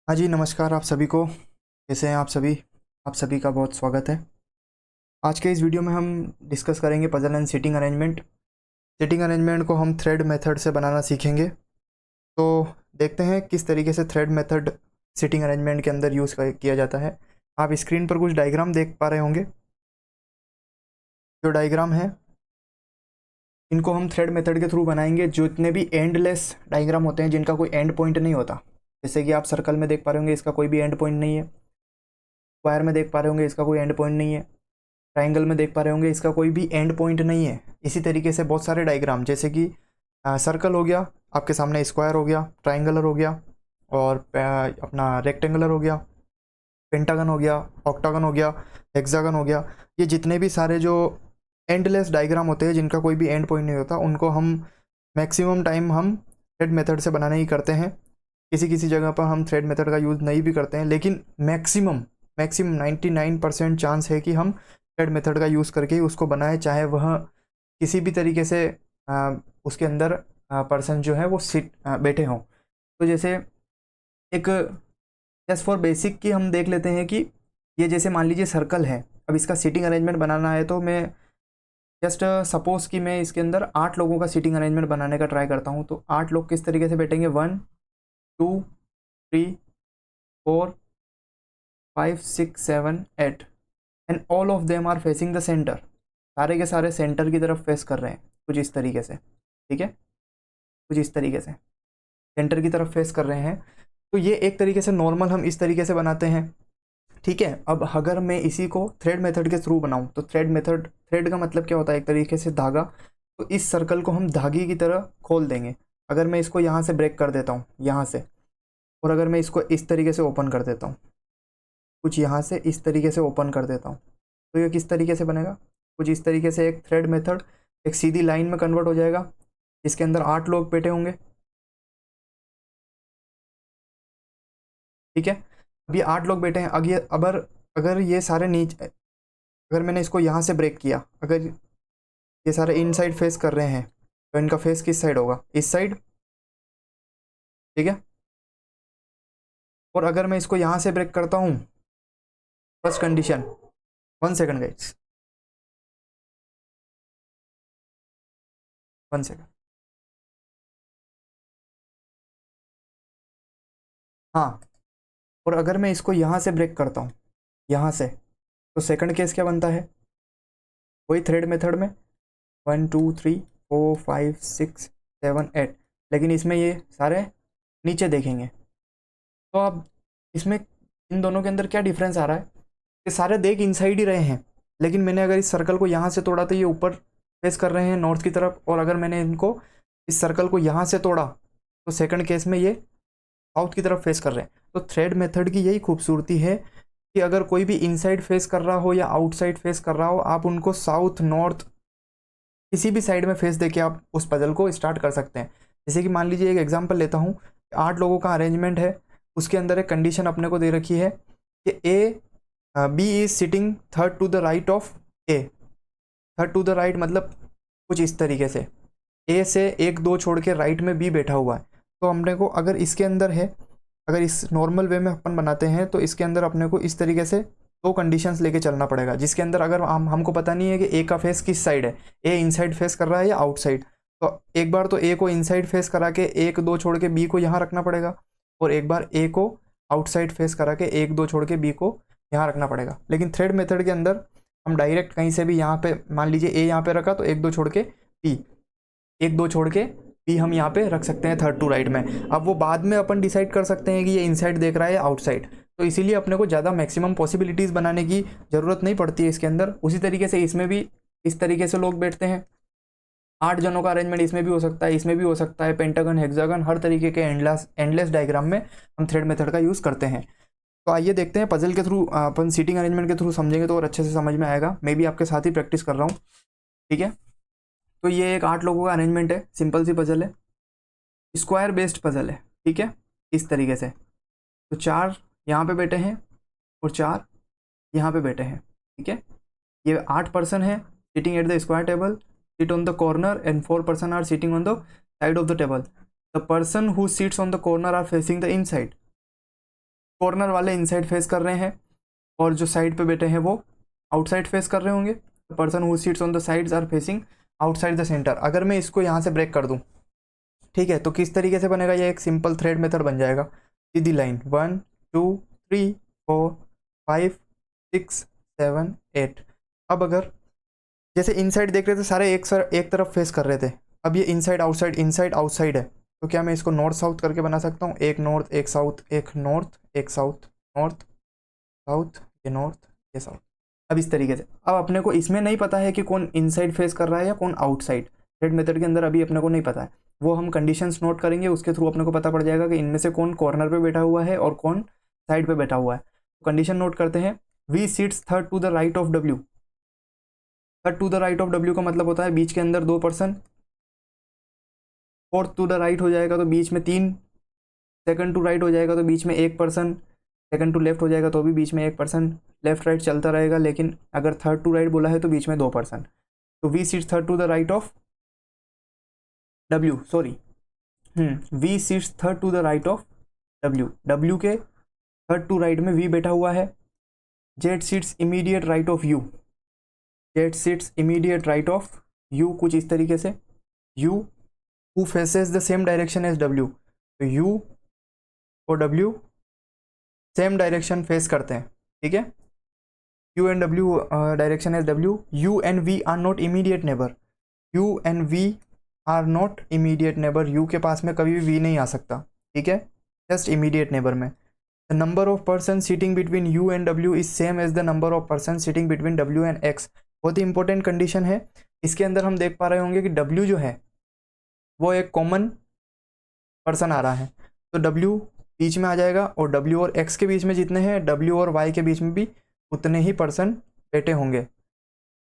हाँ जी, नमस्कार आप सभी को। कैसे हैं आप सभी? आप सभी का बहुत स्वागत है। आज के इस वीडियो में हम डिस्कस करेंगे puzzle and seating arrangement. Seating arrangement को हम थ्रेड मेथड से बनाना सीखेंगे। तो देखते हैं किस तरीके से थ्रेड मेथड सीटिंग अरेंजमेंट के अंदर यूज़ किया जाता है। आप स्क्रीन पर कुछ डायग्राम देख पा रहे होंगे। जो डायग्राम है इनको हम थ्रेड मेथड के थ्रू बनाएंगे। जो इतने भी एंडलेस डायग्राम होते हैं जिनका कोई एंड पॉइंट नहीं होता, जैसे कि आप सर्कल में देख पा रहे होंगे, इसका कोई भी एंड पॉइंट नहीं है। स्क्वायर में देख पा रहे होंगे, इसका कोई एंड पॉइंट नहीं है। ट्राइंगल में देख पा रहे होंगे, इसका कोई भी एंड पॉइंट नहीं है। इसी तरीके से बहुत सारे डायग्राम, जैसे कि सर्कल हो गया आपके सामने, स्क्वायर हो गया, ट्राइंगुलर हो गया, और अपना रेक्टेंगुलर हो गया, पेंटागन हो गया, ऑक्टागन हो गया, हेक्सागन हो गया। ये जितने भी सारे जो एंडलेस डायग्राम होते हैं जिनका कोई भी एंड पॉइंट नहीं होता, उनको हम मैक्सिमम टाइम हम थ्रेड मेथड से बनाने ही करते हैं। किसी किसी जगह पर हम थ्रेड मेथड का यूज़ नहीं भी करते हैं, लेकिन मैक्सिमम मैक्सिमम 99% चांस है कि हम थ्रेड मेथड का यूज़ करके ही उसको बनाए, चाहे वह किसी भी तरीके से उसके अंदर पर्सन जो है वो बैठे हों। तो जैसे एक जस्ट फॉर बेसिक की हम देख लेते हैं कि ये जैसे मान लीजिए सर्कल है। अब इसका सीटिंग अरेंजमेंट बनाना है, तो मैं जस्ट सपोज कि मैं इसके अंदर 8 लोगों का सीटिंग अरेंजमेंट बनाने का ट्राई करता हूँ। तो 8 लोग किस तरीके से बैठेंगे? 1 2 3 4 5 6 7 8, and all of them are facing the center. सारे के सारे सेंटर की तरफ फेस कर रहे हैं, कुछ इस तरीके से। ठीक है, कुछ इस तरीके से सेंटर की तरफ फेस कर रहे हैं। तो ये एक तरीके से नॉर्मल हम इस तरीके से बनाते हैं। ठीक है, अब अगर मैं इसी को थ्रेड मेथड के थ्रू बनाऊं, तो थ्रेड का मतलब क्या होता है? एक तरीके से धागा। तो इस सर्कल को हम धागे की तरह खोल देंगे। अगर मैं इसको यहाँ से ब्रेक कर देता हूँ, यहाँ से, और अगर मैं इसको इस तरीके से ओपन कर देता हूँ, कुछ यहाँ से इस तरीके से ओपन कर देता हूँ, तो ये किस तरीके से बनेगा? कुछ इस तरीके से एक थ्रेड मेथड एक सीधी लाइन में कन्वर्ट हो जाएगा, इसके अंदर 8 लोग बैठे होंगे। ठीक है, अब ये 8 लोग बैठे हैं। अगर अगर ये सारे नीचे, अगर मैंने इसको यहाँ से ब्रेक किया, अगर ये सारे इन साइड फेस कर रहे हैं, तो इनका फेस किस साइड होगा? इस साइड। ठीक है, और अगर मैं इसको यहाँ से ब्रेक करता हूँ, first condition, 1 second guys, 1 second. हाँ, और अगर मैं इसको यहाँ से ब्रेक करता हूँ, यहाँ से, तो सेकंड केस क्या बनता है? वही थ्रेड मेथड में 1 2 3 4 5 6 7 8, लेकिन इसमें ये सारे नीचे देखेंगे। तो अब इसमें इन दोनों के अंदर क्या डिफरेंस आ रहा है? ये सारे देख इनसाइड ही रहे हैं, लेकिन मैंने अगर इस सर्कल को यहाँ से तोड़ा तो ये ऊपर फेस कर रहे हैं नॉर्थ की तरफ, और अगर मैंने इनको इस सर्कल को यहाँ से तोड़ा, तो सेकंड केस में ये साउथ की तरफ फेस कर रहे हैं। तो थ्रेड मेथड की यही खूबसूरती है कि अगर कोई भी इनसाइड फेस कर रहा हो या आउटसाइड फेस कर रहा हो, आप उनको साउथ नॉर्थ किसी भी साइड में फेस देके आप उस पजल को स्टार्ट कर सकते हैं। जैसे कि मान लीजिए एक एग्जांपल लेता हूँ, 8 लोगों का अरेंजमेंट है, उसके अंदर एक कंडीशन अपने को दे रखी है कि B is sitting third to the right of A. Third to the right मतलब कुछ इस तरीके से, ए से एक दो छोड़ के राइट में बी बैठा हुआ है। तो हमने को अगर इसके अंदर है, अगर इस नॉर्मल वे में अपन बनाते हैं, तो इसके अंदर अपने को इस तरीके से दो कंडीशंस लेके चलना पड़ेगा, जिसके अंदर अगर हमको पता नहीं है कि ए का फेस किस साइड है, ए इनसाइड फेस कर रहा है या आउटसाइड, तो एक बार तो ए को इनसाइड फेस करा के एक दो छोड़ के बी को यहाँ रखना पड़ेगा, और एक बार ए को आउटसाइड फेस करा के एक दो छोड़ के बी को यहाँ रखना पड़ेगा। लेकिन थ्रेड मेथड के अंदर हम डायरेक्ट कहीं से भी यहाँ पे, मान लीजिए ए यहाँ पे रखा, तो एक दो छोड़ के बी, एक दो छोड़ के बी हम यहाँ पे रख सकते हैं थर्ड टू राइट में। अब वो बाद में अपन डिसाइड कर सकते हैं कि ये इनसाइड देख रहा है या आउटसाइड। तो इसीलिए अपने को ज़्यादा मैक्सिमम पॉसिबिलिटीज़ बनाने की ज़रूरत नहीं पड़ती है इसके अंदर। उसी तरीके से इसमें भी इस तरीके से लोग बैठते हैं। 8 जनों का अरेंजमेंट इसमें भी हो सकता है, इसमें भी हो सकता है, पेंटागन, हेक्सागन, हर तरीके के एंडलेस डायग्राम में हम थ्रेड मेथड का यूज़ करते हैं। तो आइए देखते हैं पजल के थ्रू, अपन सीटिंग अरेंजमेंट के थ्रू समझेंगे तो और अच्छे से समझ में आएगा। मैं भी आपके साथ ही प्रैक्टिस कर रहा हूँ। ठीक है, तो ये एक 8 लोगों का अरेंजमेंट है, सिंपल सी पजल है, स्क्वायर बेस्ड पजल है। ठीक है, इस तरीके से, तो 4 यहाँ पे बैठे हैं और 4 यहाँ पे बैठे हैं। ठीक है, ये 8 पर्सन है sitting at the square table, sit on the corner, and 4 person are sitting on the side of the table. The person who sits on the corner are facing the inside, corner वाले inside face कर रहे हैं और जो side पे बैठे हैं वो आउटसाइड फेस कर रहे होंगे। Person who sits on the sides are facing outside the center. अगर मैं इसको यहाँ से ब्रेक कर दूँ, ठीक है, तो किस तरीके से बनेगा, ये एक सिंपल थ्रेड मेथड बन जाएगा। सीधी लाइन 1 2 3 4 5 6 7 8। अब अगर जैसे इनसाइड देख रहे थे सारे एक तरफ फेस कर रहे थे, अब ये इनसाइड आउटसाइड है, तो क्या मैं इसको नॉर्थ साउथ करके बना सकता हूँ, एक नॉर्थ एक साउथ, एक नॉर्थ एक साउथ, नॉर्थ साउथ, ये नॉर्थ ये साउथ। अब इस तरीके से, अब अपने को इसमें नहीं पता है कि कौन इनसाइड फेस कर रहा है या कौन आउटसाइड, थ्रेड मेथड के अंदर अभी अपने को नहीं पता है, वो हम कंडीशंस नोट करेंगे, उसके थ्रू अपने को पता पड़ जाएगा कि इनमें से कौन कॉर्नर पे बैठा हुआ है और कौन साइड पे बैठा हुआ है। तो कंडीशन नोट करते हैं, V sits third to the right of W. Third to the right of W का मतलब होता है बीच के अंदर 2 person, fourth to the right हो जाएगा तो बीच में 3, सेकंड टू राइट हो जाएगा तो बीच में 1 पर्सन, सेकंड टू लेफ्ट हो जाएगा तो भी बीच में 1 पर्सन, लेफ्ट राइट चलता रहेगा, लेकिन अगर थर्ड टू राइट बोला है तो बीच में 2 पर्सन। तो V sits third to the right of W, sorry V sits third to the right of W, W के थर्ड टू राइट में वी बैठा हुआ है। Z sits immediate right of U, Z sits immediate right of U, कुछ इस तरीके से। U who faces the same direction as W, तो यू और डब्ल्यू सेम डायरेक्शन फेस करते हैं, ठीक है। U and W direction as W, U and V are not immediate neighbour, U and V are not immediate neighbour, U के पास में कभी भी वी नहीं आ सकता, ठीक है, जस्ट इमीडिएट नेबर में। The number of person sitting between U and W is same as the number of person sitting between W and X. बहुत ही इंपॉर्टेंट कंडीशन है। इसके अंदर हम देख पा रहे होंगे कि डब्ल्यू जो है वो एक कॉमन पर्सन आ रहा है, तो डब्ल्यू बीच में आ जाएगा और डब्ल्यू और एक्स के बीच में जितने हैं, डब्ल्यू और वाई के बीच में भी उतने ही पर्सन बैठे होंगे।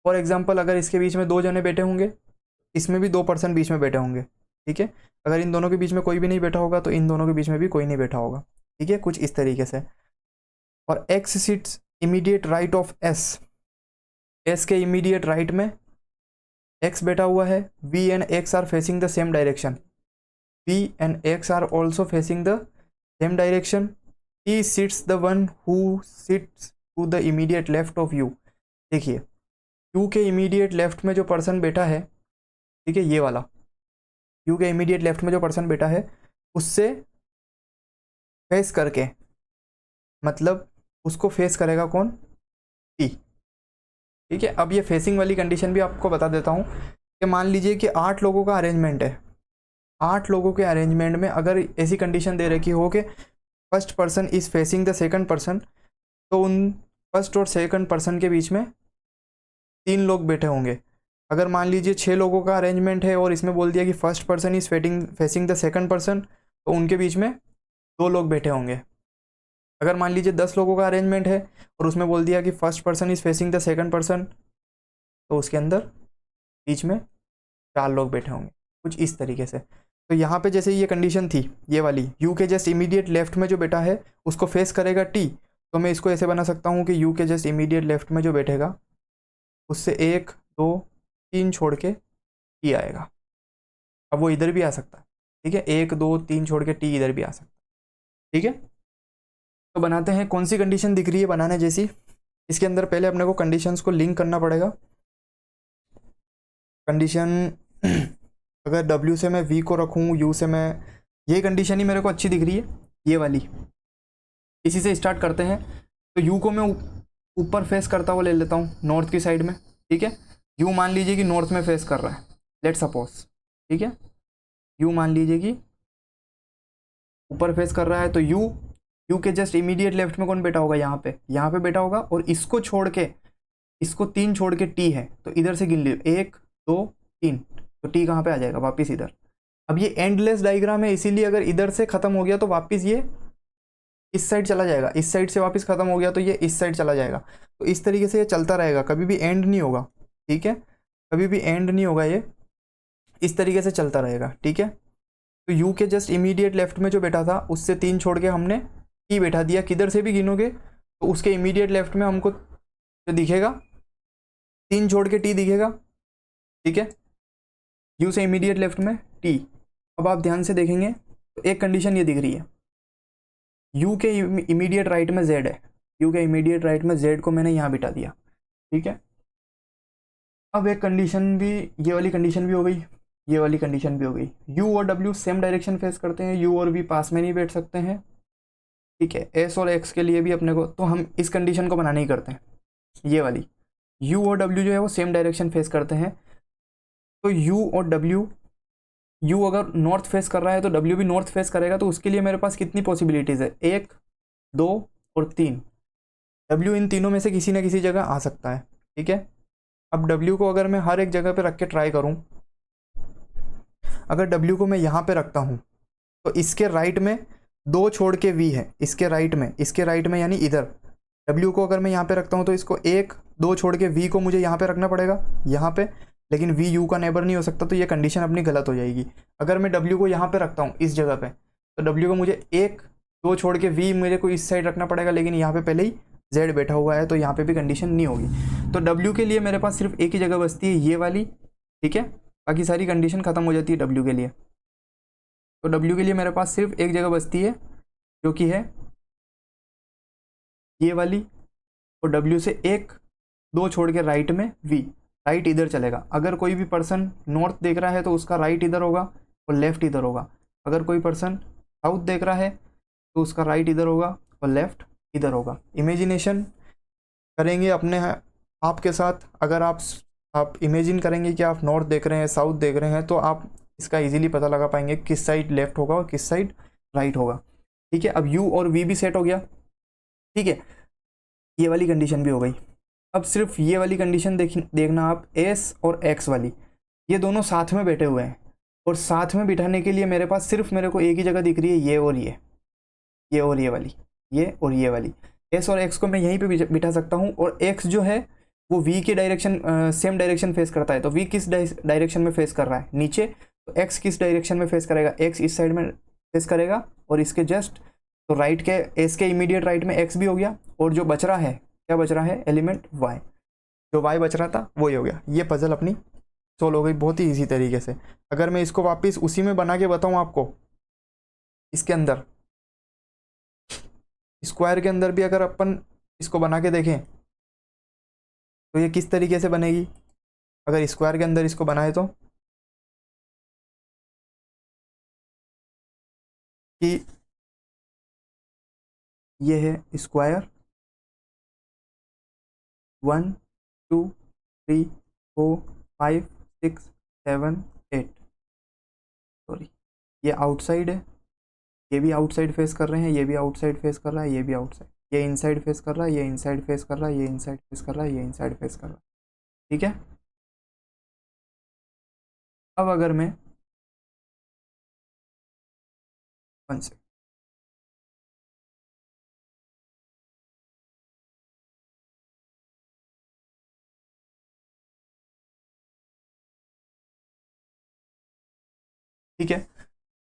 फॉर एग्जाम्पल अगर इसके बीच में 2 जने बैठे होंगे, इसमें भी 2 पर्सन बीच में बैठे होंगे, ठीक है। अगर इन दोनों के बीच में कोई भी नहीं बैठा होगा तो इन दोनों के बीच में भी कोई नहीं बैठा होगा, ठीक है, कुछ इस तरीके से। और X sits immediate right of S, S के इमीडिएट राइट में एक्स बैठा हुआ है। V and X are facing the same direction, V and X are also facing the same direction. He sits the one who sits to the immediate left of U. देखिए U के immediate left में जो person बैठा है, ठीक है, ये वाला यू के इमीडिएट लेफ्ट में जो पर्सन बैठा है उससे फेस करके, मतलब उसको फेस करेगा कौन, टी, ठीक है। अब ये फेसिंग वाली कंडीशन भी आपको बता देता हूँ कि मान लीजिए कि 8 लोगों का अरेंजमेंट है, 8 लोगों के अरेंजमेंट में अगर ऐसी कंडीशन दे रखी हो कि first person is facing the second person, तो उन फर्स्ट और सेकंड पर्सन के बीच में 3 लोग बैठे होंगे। अगर मान लीजिए 6 लोगों का अरेंजमेंट है और इसमें बोल दिया कि first person is facing the second person, तो उनके बीच में 2 लोग बैठे होंगे। अगर मान लीजिए 10 लोगों का अरेंजमेंट है और उसमें बोल दिया कि first person is facing the second person, तो उसके अंदर बीच में 4 लोग बैठे होंगे, कुछ इस तरीके से। तो यहाँ पे जैसे ये कंडीशन थी, ये वाली यू के जस्ट इमीडिएट लेफ्ट में जो बैठा है उसको फेस करेगा टी, तो मैं इसको ऐसे बना सकता हूँ कि यू के जस्ट इमीडिएट लेफ्ट में जो बैठेगा उससे 1 2 3 छोड़ के टी आएगा। अब वो इधर भी आ सकता है, ठीक है, 1 2 3 छोड़ के टी इधर भी आ सकता है, ठीक है। तो बनाते हैं, कौन सी कंडीशन दिख रही है बनाने जैसी। इसके अंदर पहले अपने को कंडीशंस को लिंक करना पड़ेगा। कंडीशन अगर W से मैं V को रखूँ, U से मैं, ये कंडीशन ही मेरे को अच्छी दिख रही है, ये वाली, इसी से स्टार्ट करते हैं। तो U को मैं ऊपर फेस करता हुआ ले लेता हूँ, नॉर्थ की साइड में, ठीक है। U मान लीजिए कि नॉर्थ में फेस कर रहा है, लेट सपोज, ठीक है। U मान लीजिए कि ऊपर फेस कर रहा है, तो U के जस्ट इमीडिएट लेफ्ट में कौन बैठा होगा, यहाँ पे बैठा होगा, और इसको छोड़ के, इसको 3 छोड़ के T है, तो इधर से गिन लीजिए 1 2 3, तो T कहाँ पे आ जाएगा, वापिस इधर। अब ये एंडलेस डायग्राम है, इसीलिए अगर इधर से खत्म हो गया तो वापिस ये इस साइड चला जाएगा, इस साइड से वापस खत्म हो गया तो ये इस साइड चला जाएगा। तो इस तरीके से ये चलता रहेगा, कभी भी एंड नहीं होगा, ठीक है, कभी भी एंड नहीं होगा, ये इस तरीके से चलता रहेगा, ठीक है। तो यू के जस्ट इमीडिएट लेफ्ट में जो बैठा था उससे 3 छोड़ के हमने टी बैठा दिया, किधर से भी गिनोगे तो उसके इमीडिएट लेफ्ट में हमको जो दिखेगा 3 छोड़ के टी दिखेगा, ठीक है, यू से इमीडिएट लेफ्ट में टी। अब आप ध्यान से देखेंगे तो एक कंडीशन ये दिख रही है, यू के इमीडिएट राइट में जेड है, यू के इमीडिएट राइट में जेड को मैंने यहाँ बिठा दिया, ठीक है। अब एक कंडीशन भी, ये वाली कंडीशन भी हो गई, ये वाली कंडीशन भी हो गई। यू और डब्ल्यू सेम डायरेक्शन फेस करते हैं, यू और वी पास में नहीं बैठ सकते हैं, ठीक है। एस और एक्स के लिए भी अपने को, तो हम इस कंडीशन को बनाने ही करते हैं, ये वाली। यू और डब्ल्यू जो है वो सेम डायरेक्शन फेस करते हैं, तो यू और डब्ल्यू, यू अगर नॉर्थ फेस कर रहा है तो डब्ल्यू भी नॉर्थ फेस करेगा, तो उसके लिए मेरे पास कितनी पॉसिबिलिटीज़ है, 1 2 और 3। डब्ल्यू इन तीनों में से किसी ना किसी जगह आ सकता है, ठीक है। अब डब्ल्यू को अगर मैं हर एक जगह पे रख के ट्राई करूं, अगर डब्ल्यू को मैं यहाँ पे रखता हूँ तो इसके राइट में 2 छोड़ के वी है, इसके राइट में यानी इधर। डब्ल्यू को अगर मैं यहाँ पे रखता हूँ तो इसको 1 2 छोड़ के वी को मुझे यहाँ पे रखना पड़ेगा, यहाँ पे, लेकिन वी यू का नेबर नहीं हो सकता, तो ये कंडीशन अपनी गलत हो जाएगी। अगर मैं डब्ल्यू को यहाँ पे रखता हूँ इस जगह पे, तो डब्ल्यू को मुझे 1 2 छोड़ के वी मेरे को इस साइड रखना पड़ेगा, लेकिन यहाँ पे पहले ही जेड बैठा हुआ है, तो यहाँ पे भी कंडीशन नहीं होगी। तो डब्ल्यू के लिए मेरे पास सिर्फ एक ही जगह बचती है, ये वाली, ठीक है। बाकी सारी कंडीशन खत्म हो जाती है डब्ल्यू के लिए। तो डब्ल्यू के लिए मेरे पास सिर्फ एक जगह बचती है, जो कि है ये वाली, और डब्ल्यू से 1 2 छोड़ के राइट में वी, राइट इधर चलेगा। अगर कोई भी पर्सन नॉर्थ देख रहा है तो उसका राइट इधर होगा और लेफ्ट इधर होगा। अगर कोई पर्सन साउथ देख रहा है तो उसका राइट इधर होगा और लेफ्ट इधर होगा। इमेजिनेशन करेंगे अपने आपके साथ, अगर आप इमेजिन करेंगे कि आप नॉर्थ देख रहे हैं, साउथ देख रहे हैं, तो आप इसका इजीली पता लगा पाएंगे किस साइड लेफ्ट होगा और किस साइड राइट होगा, ठीक है। अब यू और वी भी सेट हो गया, ठीक है। ये वाली कंडीशन भी हो गई। अब सिर्फ ये वाली कंडीशन देखना आप, एस और एक्स वाली, ये दोनों साथ में बैठे हुए हैं, और साथ में बिठाने के लिए मेरे पास सिर्फ मेरे को एक ही जगह दिख रही है, ये और ये और ये वाली, ये और ये वाली। एस और एक्स को मैं यहीं पे बिठा सकता हूँ, और एक्स जो है वो वी के डायरेक्शन सेम डायरेक्शन फेस करता है, तो वी किस डायरेक्शन में फेस कर रहा है, नीचे, तो एक्स किस डायरेक्शन में फेस करेगा, एक्स इस साइड में फेस करेगा, और इसके जस्ट तो राइट के, एस के इमीडिएट राइट में एक्स भी हो गया, और जो बच रहा है, क्या बच रहा है, एलिमेंट वाई, जो वाई बच रहा था वही हो गया। ये पजल अपनी सोल्व हो गई बहुत ही इजी तरीके से। अगर मैं इसको वापस उसी में बना के बताऊँ आपको, इसके अंदर स्क्वायर के अंदर भी अगर अपन इसको बना के देखें तो ये किस तरीके से बनेगी, अगर स्क्वायर के अंदर इसको बनाए तो, कि ये है स्क्वायर 1 2 3 4 5 6 7 8, सॉरी ये आउटसाइड है, ये भी आउटसाइड फेस कर रहे हैं, ये भी आउटसाइड फेस कर रहा है, ये भी आउटसाइड, ये इनसाइड फेस कर रहा है, ये इनसाइड फेस कर रहा है, ये इनसाइड फेस कर रहा है, ये इनसाइड फेस कर रहा है, ठीक है। अब अगर मैं 1 से ठीक है,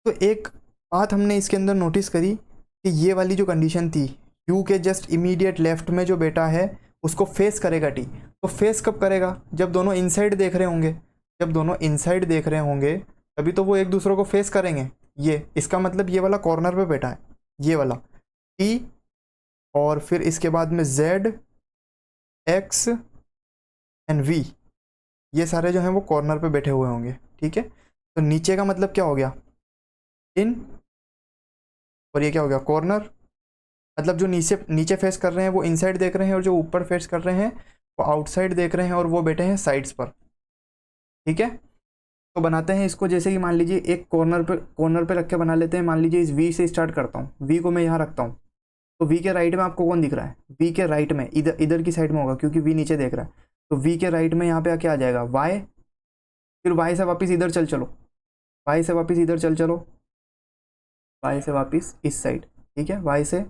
तो एक बात हमने इसके अंदर नोटिस करी कि ये वाली जो कंडीशन थी, यू के जस्ट इमीडिएट लेफ्ट में जो बेटा है उसको फेस करेगा टी, तो फेस कब करेगा, जब दोनों इनसाइड देख रहे होंगे, जब दोनों इनसाइड देख रहे होंगे तभी तो वो एक दूसरे को फेस करेंगे। ये इसका मतलब ये वाला कॉर्नर पे बैठा है, ये वाला टी, और फिर इसके बाद में जेड एक्स एंड वी, ये सारे जो हैं वो कॉर्नर पे बैठे हुए होंगे, ठीक है। तो नीचे का मतलब क्या हो गया, इन, और ये क्या हो गया, कॉर्नर, मतलब जो नीचे नीचे फेस कर रहे हैं वो इनसाइड देख रहे हैं, और जो ऊपर फेस कर रहे हैं वो आउटसाइड देख रहे हैं, और वो बैठे हैं साइड्स पर, ठीक है। तो बनाते हैं इसको, जैसे कि मान लीजिए एक कॉर्नर पे रख के बना लेते हैं। मान लीजिए इस वी से स्टार्ट करता हूँ, वी को मैं यहाँ रखता हूँ, तो वी के राइट में आपको कौन दिख रहा है, वी के राइट में इधर की साइड में होगा, क्योंकि वी नीचे देख रहा है, तो वी के राइट में यहाँ पे क्या आ जाएगा, वाई, फिर वाई से वापस इधर चल चलो, वाई से वापस इधर चल चलो, वाई से वापस इस साइड, ठीक है। वाई से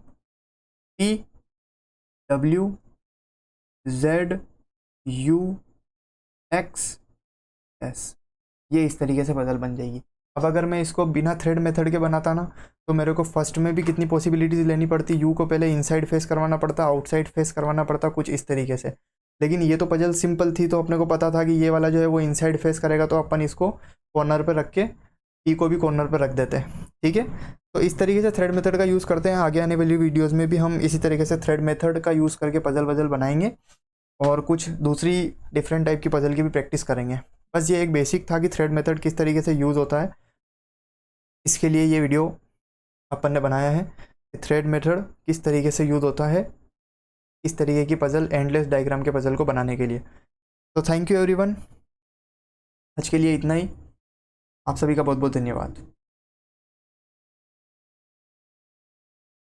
T W Z you x S, ये इस तरीके से पजल बन जाएगी। अब अगर मैं इसको बिना थ्रेड मेथड के बनाता ना, तो मेरे को फर्स्ट में भी कितनी पॉसिबिलिटीज़ लेनी पड़ती, यू को पहले इनसाइड फेस करवाना पड़ता, आउटसाइड फेस करवाना पड़ता, कुछ इस तरीके से। लेकिन ये तो पजल सिंपल थी, तो अपने को पता था कि ये वाला जो है वो इनसाइड फेस करेगा, तो अपन इसको कॉर्नर पर रख के की को भी कॉर्नर पर रख देते हैं, ठीक है। तो इस तरीके से थ्रेड मेथड का यूज़ करते हैं। आगे आने वाली वीडियोज़ में भी हम इसी तरीके से थ्रेड मेथड का यूज़ करके पजल वजल बनाएंगे और कुछ दूसरी डिफरेंट टाइप की पजल की भी प्रैक्टिस करेंगे। बस ये एक बेसिक था कि थ्रेड मेथड किस तरीके से यूज़ होता है, इसके लिए ये वीडियो अपन ने बनाया है। थ्रेड मेथड किस तरीके से यूज़ होता है इस तरीके की पजल, एंडलेस डायग्राम के पजल को बनाने के लिए। तो थैंक यू एवरीवन, आज के लिए इतना ही। आप सभी का बहुत बहुत धन्यवाद।